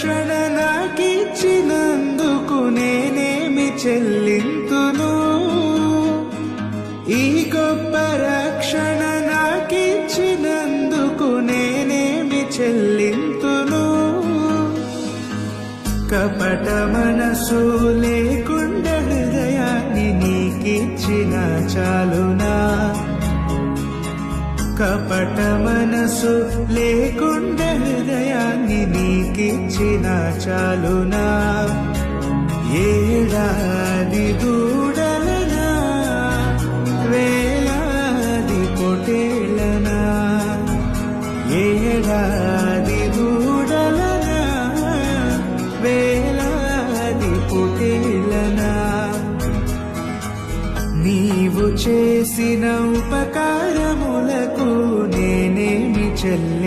రక్షణ నాకిచ్చినందుకు నేనేమి చెల్లింతును? ఈ గొప్ప రక్షణ నాకిచ్చినందుకు నేనేమి చెల్లింతును? కపట మనసు లేకుండా హృదయాన్ని నీకిచ్చిన చాలునా? కపట మనసు లేకుండా హృదయాన్ని నీకిచ్చిన చాలునా? ఏడాది దూడలనా, వేలాది పొటేళ్ళనా? ఏడాది దూడలనా, వేలాది పొటేళ్ళనా? నీవు చేసిన ఉపకారములకు నేనేమి చెల్లి